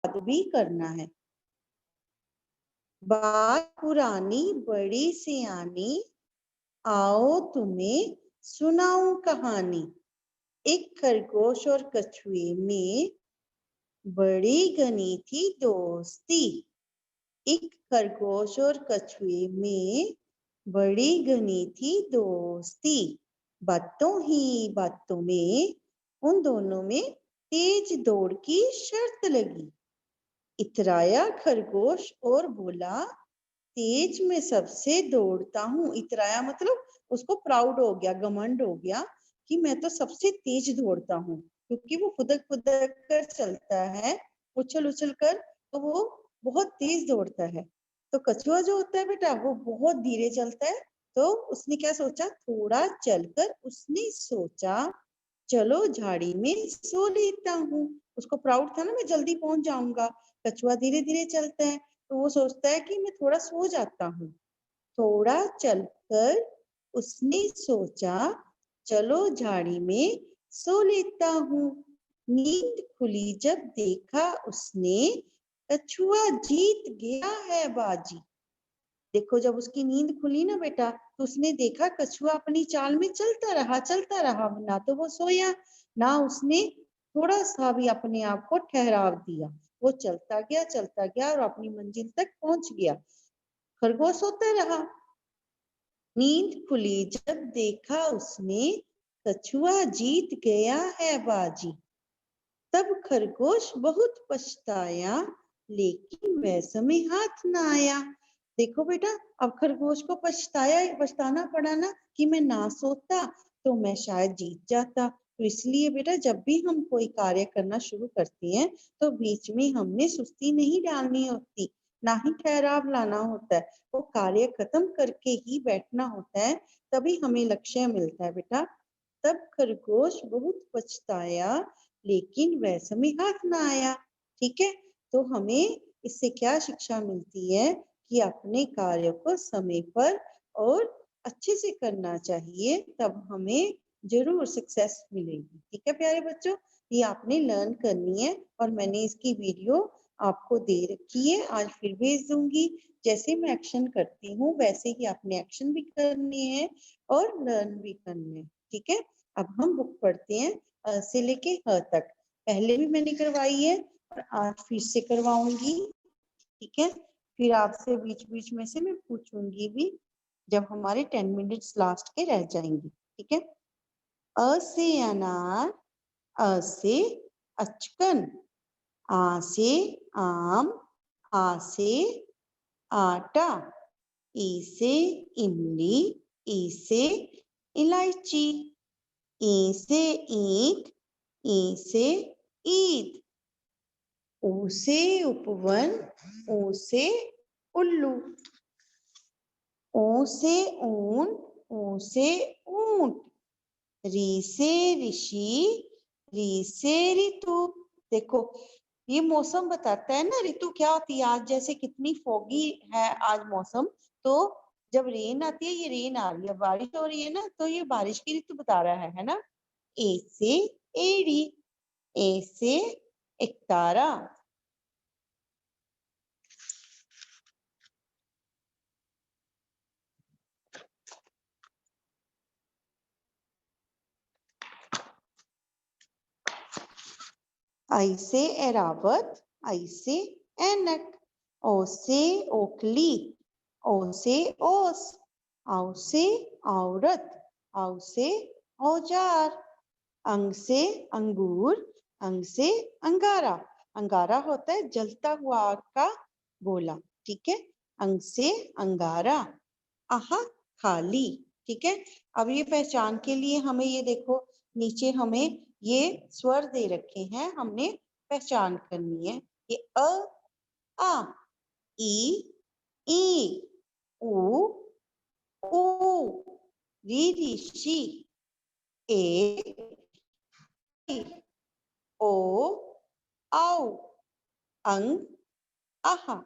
याद भी करना है। बात पुरानी बड़ी सियानी, आओ तुम्हें सुनाऊं कहानी। एक खरगोश और कछुए में बड़ी घनी थी दोस्ती। एक खरगोश और कछुए में बड़ी घनी थी दोस्ती। बातों ही बातों में उन दोनों में तेज दौड़ की शर्त लगी। इतराया खरगोश और बोला, तेज में सबसे दौड़ता हूँ। इतराया मतलब उसको प्राउड हो गया, घमंड हो गया कि मैं तो सबसे तेज दौड़ता हूँ, क्योंकि वो फुदक फुदक कर चलता है, उछल उछल कर, तो वो बहुत तेज दौड़ता है। तो कछुआ जो होता है बेटा, वो बहुत धीरे चलता है। तो उसने क्या सोचा, थोड़ा चलकर उसने सोचा, चलो झाड़ी में सो लेता हूँ। उसको प्राउड था ना, मैं जल्दी पहुंच जाऊंगा। कछुआ धीरे धीरे चलता है, तो वो सोचता है कि मैं थोड़ा सो जाता हूँ। थोड़ा चलकर उसने सोचा, चलो झाड़ी में सो लेता हूँ। नींद खुली जब देखा उसने, कछुआ जीत गया है बाजी। देखो, जब उसकी नींद खुली ना बेटा, तो उसने देखा कछुआ अपनी चाल में चलता रहा, ना तो वो सोया, ना उसने थोड़ा सा भी अपने आप को ठहराव दिया। वो चलता गया और अपनी मंजिल तक पहुंच गया। खरगोश सोता रहा। नींद खुली जब देखा उसने, कछुआ जीत गया है बाजी। तब खरगोश बहुत पछताया, लेकिन वह समय हाथ न आया। देखो बेटा, अब खरगोश को पछताना पड़ा ना, कि मैं ना सोता तो मैं शायद जीत जाता। तो इसलिए बेटा, जब भी हम कोई कार्य करना शुरू करते हैं, तो बीच में हमने सुस्ती नहीं डालनी होती, ना ही ठहराव लाना होता है। वो कार्य खत्म करके ही बैठना होता है, तभी हमें लक्ष्य मिलता है बेटा। तब खरगोश बहुत पछताया, लेकिन वह समय हाथ ना आया। ठीक है, तो हमें इससे क्या शिक्षा मिलती है कि अपने कार्य को समय पर और अच्छे से करना चाहिए, तब हमें जरूर सक्सेस मिलेगी। ठीक है प्यारे बच्चों, ये आपने लर्न करनी है, और मैंने इसकी वीडियो आपको दे रखी है, आज फिर भेज दूंगी। जैसे मैं एक्शन करती हूँ वैसे ही आपने एक्शन भी करने हैं और लर्न भी करने हैं। ठीक है, अब हम बुक पढ़ते हैं अ से लेके ह तक। पहले भी मैंने करवाई है और आज फिर से करवाऊंगी। ठीक है, फिर आपसे बीच बीच में से मैं पूछूंगी भी, जब हमारे 10 मिनट्स लास्ट के रह जाएंगे। ठीक है, अ से अनार, अ से अचकन, आ से आम, आ से आटा, ई से इमली, ई से इलायची, ई से ईंट, ई से ईद, ऊ से उपवन, ऊ से उल्लू, ऊ से ऊन, ऊ से ऊंट, री से ऋषि, री से ऋतु। देखो, ये मौसम बताता है ना ऋतु क्या होती है। आज जैसे कितनी फोगी है आज मौसम, तो जब रेन आती है, ये रेन आ रही है, बारिश हो रही है ना, तो ये बारिश की ऋतु बता रहा है ना। ए से एड़ी, ए से एकतारा, आई से एरावत, आई से ऐनक, ओ से ओखली, ओ से ओस, औ से औरत, औ से औजार, अंग से अंगूर, अंग से अंगारा। अंगारा होता है जलता हुआ आग का गोला। ठीक है, अंग से अंगारा, आहा खाली। ठीक है, अब ये पहचान के लिए हमें ये देखो, नीचे हमें ये स्वर दे रखे हैं, हमने पहचान करनी है। ये अ, आ, ई, ई, उ, ऊ, री ऋषि, ए, ओ, औ, अंग, आहा,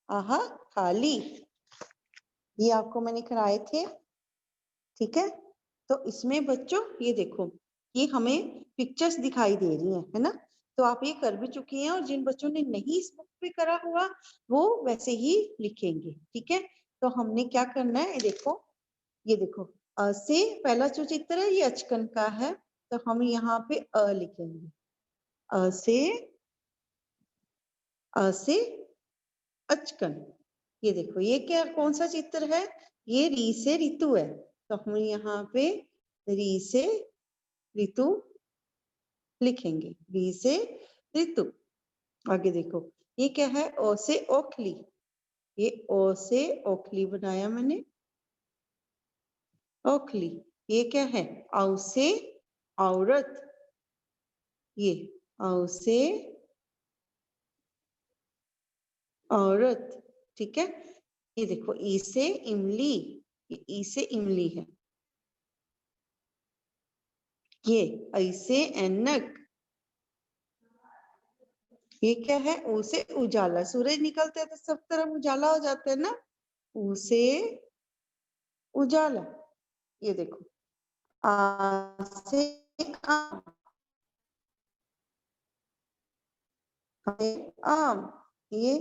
आहा खाली। ये आपको मैंने कराए थे। ठीक है, तो इसमें बच्चों ये देखो, ये हमें पिक्चर्स दिखाई दे रही हैं, है ना। तो आप ये कर भी चुकी हैं, और जिन बच्चों ने नहीं इस बुक पे करा हुआ वो वैसे ही लिखेंगे। ठीक है, तो हमने क्या करना है, ये देखो अ से पहला जो चित्र है ये अचकन का है, तो हम यहाँ पे अ लिखेंगे। अ से अचकन। ये देखो ये क्या कौन सा चित्र है, ये री से ऋतु है, तो हम यहाँ पे री से ऋतु लिखेंगे, री से ऋतु। आगे देखो ये क्या है, ओ से ओखली, ये ओ से ओखली बनाया मैंने, ओखली। ये क्या है, औ से औरत, ये औ से औरत। ठीक है, ये देखो ई से इमली, ये ई से इमली है। ये ऐ से ऐनक, ये क्या है, ऊ से उजाला, सूरज निकलते हैं तो सब तरफ उजाला हो जाता है ना, ऊ से उजाला। ये देखो आ से आम, आम। ये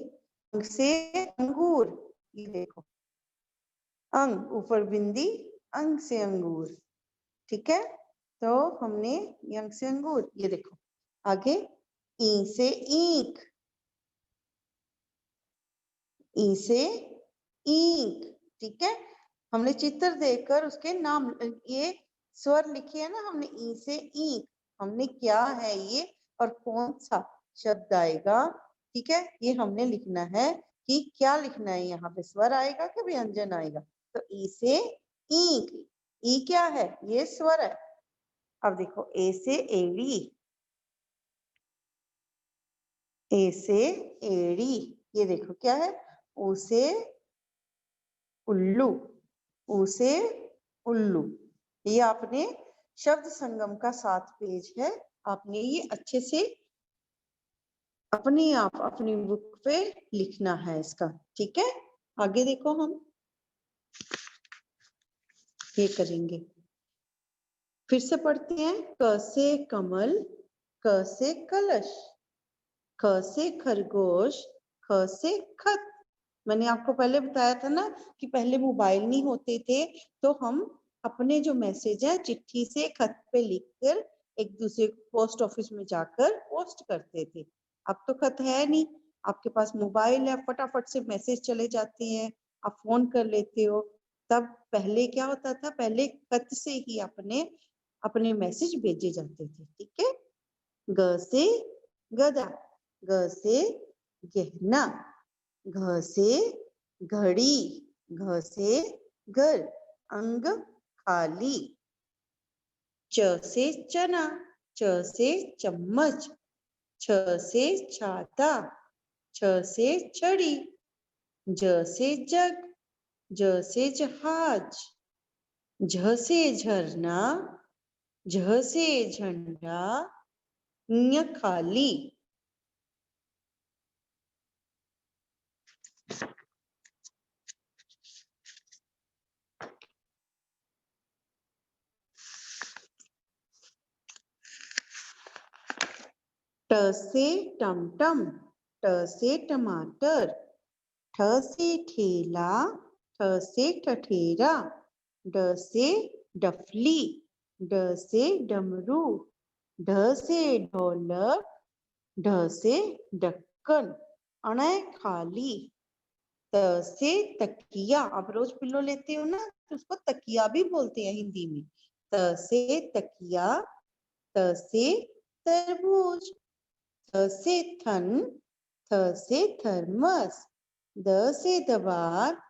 अंग से अंगूर, ये देखो अंग ऊपर बिंदी, अंग से अंगूर। ठीक है, तो हमने ये अंग से अंगूर। ये देखो आगे ई से ईंख, ई से ईंख। ठीक है, हमने चित्र देखकर उसके नाम, ये स्वर लिखे है ना हमने, ई से ईंख, हमने क्या है ये और कौन सा शब्द आएगा। ठीक है, ये हमने लिखना है कि क्या लिखना है, यहाँ पे स्वर आएगा कि व्यंजन आएगा। तो ई से ईंख, ई क्या है, ये स्वर है। अब देखो ए से एड़ी, ए से एड़ी। ये देखो क्या है, ऊ से उल्लू, ऊ से उल्लू। ये आपने शब्द संगम का 7 पेज है, आपने ये अच्छे से अपने आप अपनी बुक पे लिखना है इसका। ठीक है, आगे देखो हम ये करेंगे, फिर से पढ़ते हैं। क से कमल, क से कलश, ख से खरगोश, ख से खत। मैंने आपको पहले बताया था ना कि पहले मोबाइल नहीं होते थे, तो हम अपने जो मैसेज है चिट्ठी से खत पे लिखकर एक दूसरे पोस्ट ऑफिस में जाकर पोस्ट करते थे। अब तो खत है नहीं, आपके पास मोबाइल है, फटाफट से मैसेज चले जाते हैं, आप फोन कर लेते हो। तब पहले क्या होता था, पहले खत से ही अपने अपने मैसेज भेजे जाते थे। ठीक है, ग से गदा, ग से गहना, घ से घड़ी, घ से घर, अंग खाली। च से चना, च से चम्मच, छ से छाता, छ से छड़ी, ज से जग, ज से जहाज, झ से झरना, झ से झंडा, ञ खाली। ट से टमटम, ट से टमाटर, ठ से ठेला, ठ से ठठेरा, ड से डफली, ड से डमरू, ढ से ढोलक, ढ से ढक्कन, अण खाली। त से तकिया, आप रोज पिल्लो लेते हो ना, तो उसको तकिया भी बोलते हैं हिंदी में। त से तकिया, त से तरबूज, थ से थन, थ से थर्मस, द से दवात,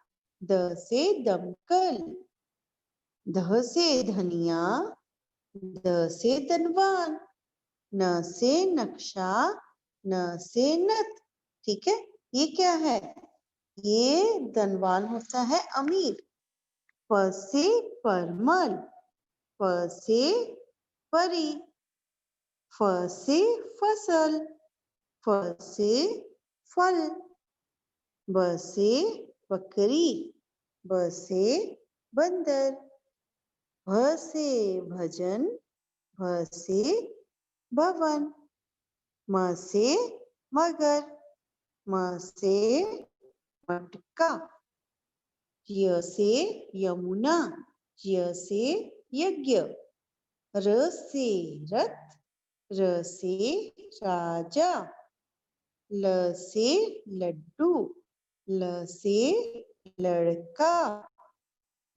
द से दमकल, ध से धनिया, द से धनवान, न से नक्शा, न से नथ। ठीक है, ये क्या है, ये धनवान होता है अमीर। प से परमल, प से परी, फ से फसल, फ से फल, ब से बकरी, ब से बंदर, भ से भजन, भ से भवन, म से मगर, म से मटका, य से यमुना, य से यज्ञ, र से रथ, र से राजा, ल से लड्डू, ल से लड़का,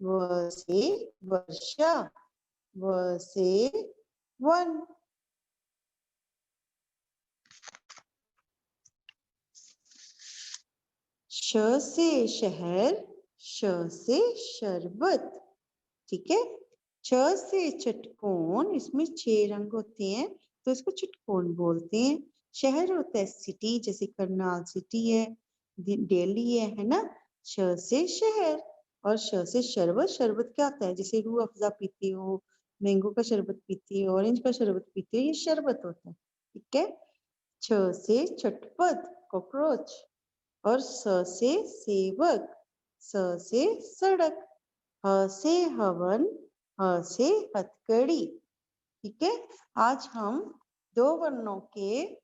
व से वर्षा, व से वन। श से शहर, श से शरबत, ठीक है। छ से चटकोन, इसमें 6 रंग होते हैं तो इसको चटकोन बोलते हैं। शहर होता है सिटी, जैसे करनाल सिटी है, दिल्ली है ना। श से शहर, और श से शरबत, शरबत क्या होता है, जैसे रूह अफ़ज़ा पीती हो, मैंगो का शरबत पीती हो, ऑरेंज का शरबत पीती हो, ये शरबत होता है, ठीक है। छ से चटपट, कॉकरोच, और स से सेवक, स से सड़क, ह से हवन, ह से हथकड़ी, ठीक है। आज हम 2 वर्णों के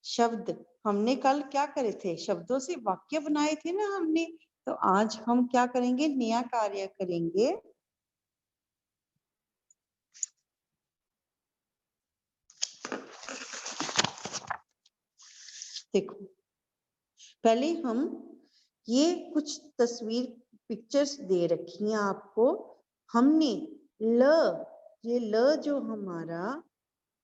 शब्द, हमने कल क्या करे थे, शब्दों से वाक्य बनाए थे ना हमने, तो आज हम क्या करेंगे, नया कार्य करेंगे। देखो, पहले हम ये कुछ तस्वीर पिक्चर्स दे रखी हैं आपको। हमने ल, ये ल जो हमारा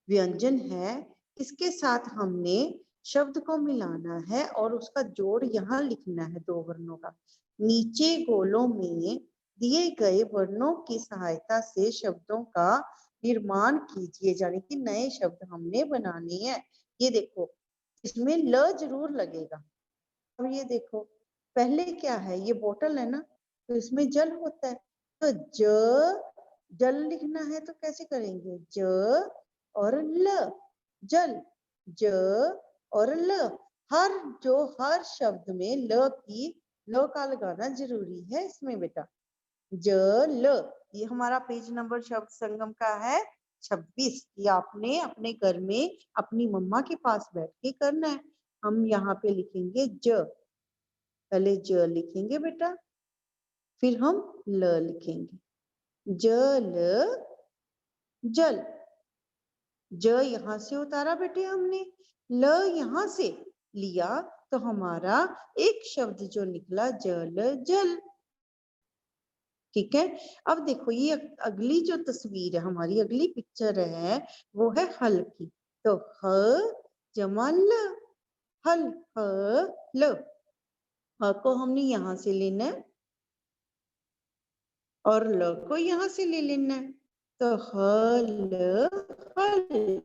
व्यंजन है, इसके साथ हमने शब्द को मिलाना है और उसका जोड़ यहाँ लिखना है 2 वर्णों का। नीचे गोलों में दिए गए वर्णों की सहायता से शब्दों का निर्माण कीजिए, यानी कि नए शब्द हमने बनाने हैं। ये देखो, इसमें ल जरूर लगेगा। अब ये देखो, पहले क्या है, ये बोतल है ना, तो इसमें जल होता है, तो जल लिखना है तो कैसे करेंगे, ज और ल, जल, ज और ल। हर शब्द में ल का लगाना जरूरी है इसमें बेटा। ज ल, ये हमारा पेज नंबर शब्द संगम का है 26। ये आपने अपने घर में अपनी मम्मा के पास बैठ के करना है। हम यहाँ पे लिखेंगे ज, पहले ज लिखेंगे बेटा, फिर हम ल लिखेंगे, जल, जल। ज यहाँ से उतारा बेटे हमने, ल यहाँ से लिया, तो हमारा एक शब्द जो निकला, जल, जल, ठीक है। अब देखो, ये अगली जो तस्वीर है, हमारी अगली पिक्चर है, वो है हल की। तो ह जमा ल, हल, ह ल, ह को हमने यहाँ से लेना है और ल को यहाँ से ले लेना है, तो हल, हल।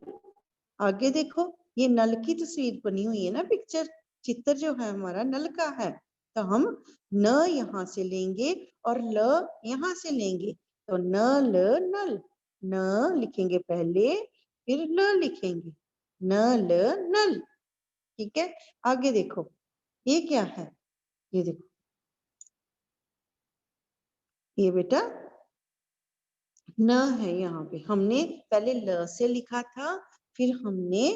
आगे देखो, ये नल की तस्वीर बनी हुई है ना, पिक्चर, चित्र जो है हमारा नल का है, तो हम न यहाँ से लेंगे और ल यहाँ से लेंगे, तो न ल नल, न लिखेंगे पहले, फिर ल लिखेंगे, न ल नल, ठीक है। आगे देखो, ये क्या है, ये देखो, ये बेटा न है, यहाँ पे हमने पहले ल से लिखा था, फिर हमने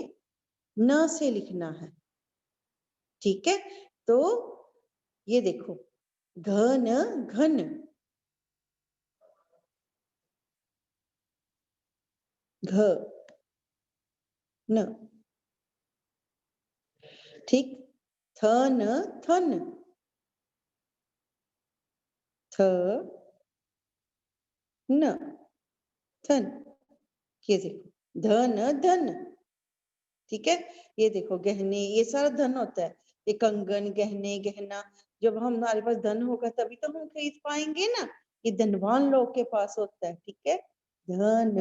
न से लिखना है, ठीक है। तो ये देखो, घन, घन, घ, न, ठीक। थन, थन, थ, न, थन, ये देखो, धन, धन, ठीक है। ये देखो, गहने, ये सारा धन होता है, ये कंगन, गहने, गहना, जब हमारे पास धन होगा तभी तो हम खरीद पाएंगे ना, ये धनवान लोग के पास होता है, ठीक है। धन,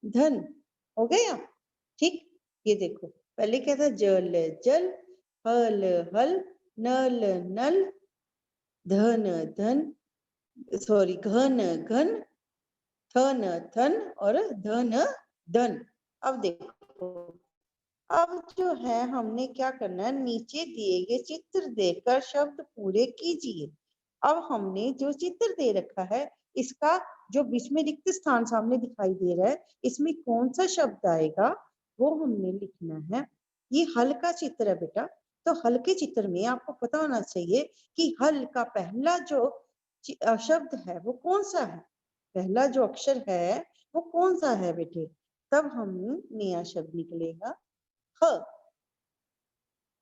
धन, हो गया, ठीक। ये देखो, पहले क्या था, जल, जल, हल, हल, नल, नल, धन, धन, सॉरी, घन, घन, थन, थन, और धन, धन। अब देखो, अब जो है हमने क्या करना है, नीचे दिए गए चित्र देकर शब्द पूरे कीजिए। अब हमने जो चित्र दे रखा है, इसका जो बीच में रिक्त स्थान सामने दिखाई दे रहा है, इसमें कौन सा शब्द आएगा, वो हमने लिखना है। ये हल का चित्र है बेटा, तो हल के चित्र में आपको पता होना चाहिए कि हल का पहला जो शब्द है वो कौन सा है, पहला जो अक्षर है वो कौन सा है बेटे, तब हम नया शब्द निकलेगा ह।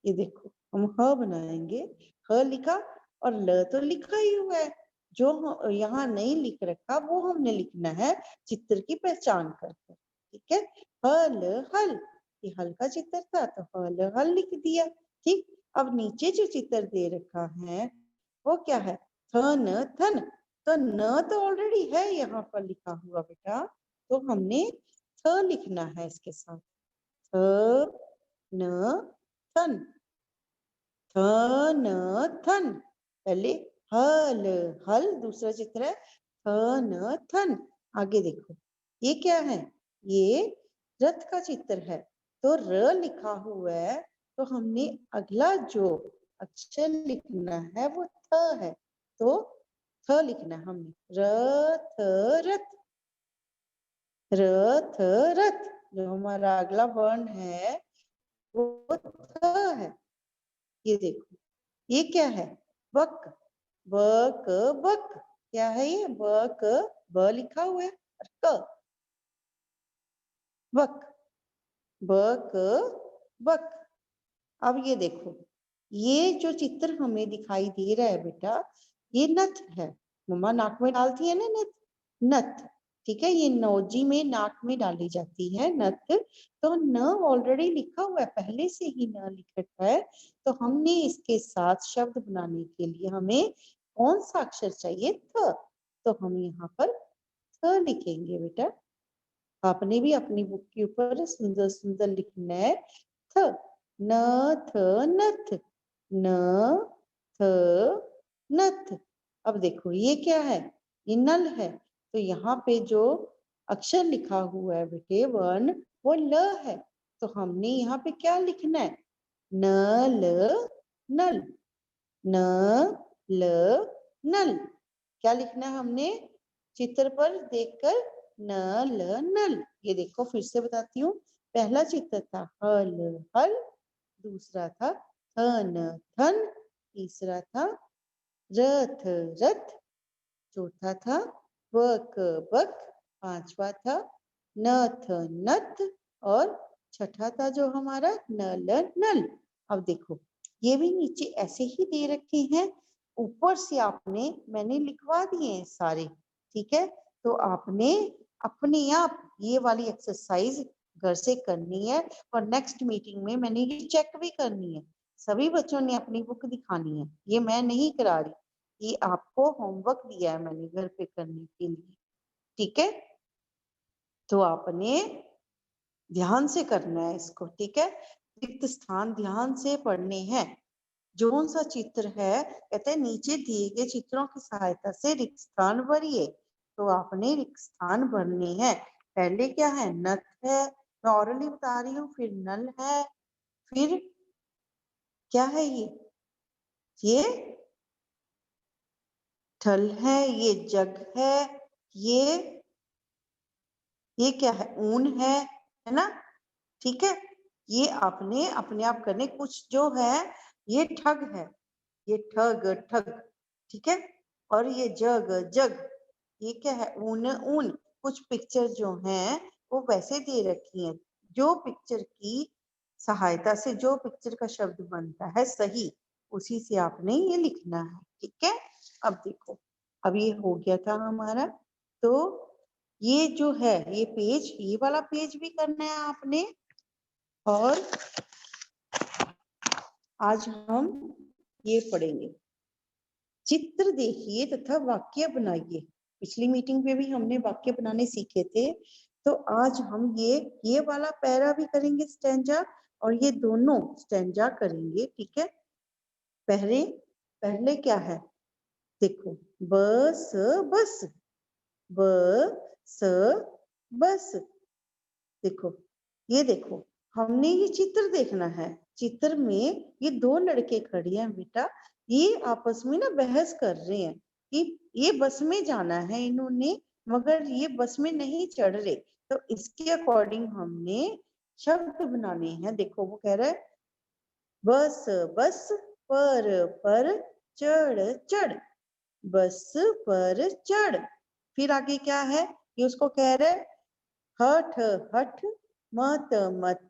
ये देखो हम ह बनाएंगे, ह लिखा और ल तो लिखा ही हुआ है, जो यहाँ नहीं लिख रखा वो हमने लिखना है चित्र की पहचान करके, ठीक है। हल हल, ये हल का चित्र था तो हल हल लिख दिया, ठीक। अब नीचे जो चित्र दे रखा है वो क्या है, थन थन, तो न तो ऑलरेडी है यहाँ पर लिखा हुआ बेटा, तो हमने थ लिखना है इसके साथ, थ न थन, थन थन, पहले हल हल, दूसरा चित्र है थन थन। आगे देखो ये क्या है, ये रथ का चित्र है, तो र लिखा हुआ है, तो हमने अगला जो अक्षर लिखना है वो थ है, तो थ लिखना है हमने, रथ रथ, रथ रथ, जो हमारा अगला वर्ण है वो थ है। ये देखो ये क्या है, बक, बक बक, क्या है ये, बक, ब लिखा हुआ है और क, बक, बक बक। अब ये देखो ये जो चित्र हमें दिखाई दे रहा है बेटा, ये नथ है, मम्मा नाक में डालती है ना नथ, नथ, ठीक है, ये नौजी में नाक में डाली जाती है नथ, तो न ऑलरेडी लिखा हुआ है, पहले से ही न लिख रखा है, तो हमने इसके साथ शब्द बनाने के लिए हमें कौन सा अक्षर चाहिए, थ, तो हम यहाँ पर थ लिखेंगे बेटा। आपने भी अपनी बुक के ऊपर सुंदर सुंदर लिखना है, थ, न थ नथ, न थ नथ। अब देखो ये क्या है, ये नल है, तो यहाँ पे जो अक्षर लिखा हुआ है बेटे वर्ण वो ल है, तो हमने यहाँ पे क्या लिखना है, न ल नल, न ल नल, क्या लिखना है हमने चित्र पर देखकर, न ल नल। ये देखो फिर से बताती हूँ, पहला चित्र था हल हल, दूसरा था थन थन, तीसरा था रथ रथ, चौथा था बक बक, पांचवा था नथ नथ, और छठा था जो हमारा नल नल। अब देखो ये भी नीचे ऐसे ही दे रखे हैं, ऊपर से आपने मैंने लिखवा दिए हैं सारे, ठीक है, तो आपने अपने आप ये वाली एक्सरसाइज घर से करनी है, और नेक्स्ट मीटिंग में मैंने ये चेक भी करनी है, सभी बच्चों ने अपनी बुक दिखानी है, ये मैं नहीं करा रही, ये आपको होमवर्क दिया है मैंने घर पे करने के लिए, ठीक है, तो आपने ध्यान से करना है इसको, ठीक है, रिक्त स्थान ध्यान से पढ़ने हैं। जोन सा चित्र है, कहते हैं नीचे दिए गए चित्रों की सहायता से रिक्त स्थान भरिए, तो आपने रिक्त स्थान भरने हैं। पहले क्या है, नथ है, मैं ऑरली बता रही हूँ, फिर नल है, फिर क्या है ये ठल है, ये जग है, ये क्या है, ऊन है ना, ठीक है, ये आपने अपने आप करने, कुछ जो है ये ठग है, ये ठग ठग, ठीक है, और ये जग जग, ये क्या है, ऊन ऊन। कुछ पिक्चर जो हैं वो वैसे दे रखी हैं, जो पिक्चर की सहायता से जो पिक्चर का शब्द बनता है सही, उसी से आपने ये लिखना है, ठीक है। अब देखो अब ये हो गया था हमारा, तो ये जो है ये पेज, ये वाला पेज भी करना है आपने, और आज हम ये पढ़ेंगे, चित्र देखिए तथा वाक्य बनाइए। पिछली मीटिंग पे भी हमने वाक्य बनाने सीखे थे, तो आज हम ये वाला पैरा भी करेंगे स्टैंजा, और ये दोनों स्टैंजा करेंगे, ठीक है। पहले पहले क्या है, देखो बस बस, बस बस, देखो ये देखो हमने ये चित्र देखना है, चित्र में ये दो लड़के खड़े हैं बेटा, ये आपस में ना बहस कर रहे हैं कि ये बस में जाना है इन्होंने, मगर ये बस में नहीं चढ़ रहे, तो इसके अकॉर्डिंग हमने शब्द बनाने हैं। देखो वो कह रहा है बस बस पर चढ़ चढ़, बस पर चढ़। फिर आगे क्या है, ये उसको कह रहे हठ हठ मत मत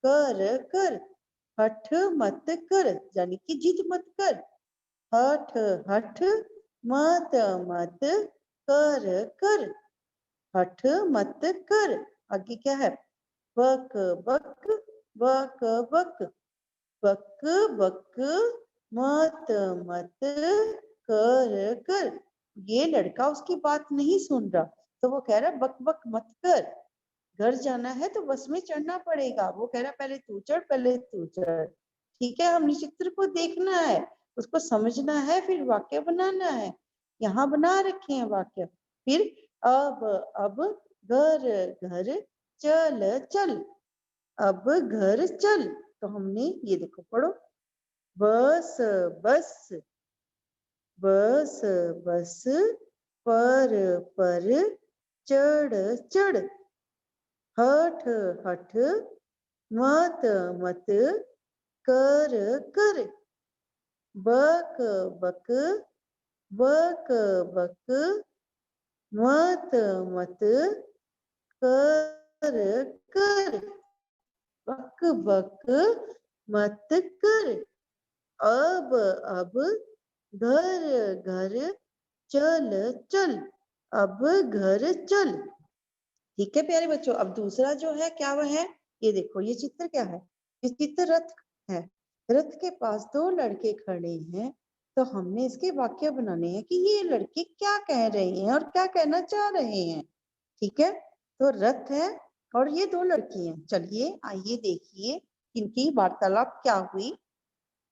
कर कर, हठ मत कर यानी कि जिद मत कर, हठ हठ मत मत कर कर, हठ मत कर। आगे क्या है, बक बक बक बक, बक बक मत मत कर कर। ये लड़का उसकी बात नहीं सुन रहा, तो वो कह रहा बक बक मत कर, घर जाना है तो बस में चढ़ना पड़ेगा। वो कह रहा पहले तू चढ़, पहले तू चढ़। ठीक है, हमने चित्र को देखना है, उसको समझना है, फिर वाक्य बनाना है। यहाँ बना रखे हैं वाक्य। फिर अब घर घर चल चल, अब घर चल। तो हमने ये देखो पढ़ो, बस बस बस बस पर चढ़ चढ़, हठ हठ मत मत कर कर, बक बक बक बक मत मत कर कर, बक बक मत कर, अब घर घर चल चल, अब घर चल। ठीक है प्यारे बच्चों, अब दूसरा जो है क्या वह है, ये देखो ये चित्र क्या है, ये चित्र रथ है। रथ के पास दो लड़के खड़े हैं, तो हमने इसके वाक्य बनाने हैं कि ये लड़के क्या कह रहे हैं और क्या कहना चाह रहे हैं। ठीक है, तो रथ है और ये दो लड़की हैं। चलिए आइए देखिए इनकी वार्तालाप क्या हुई।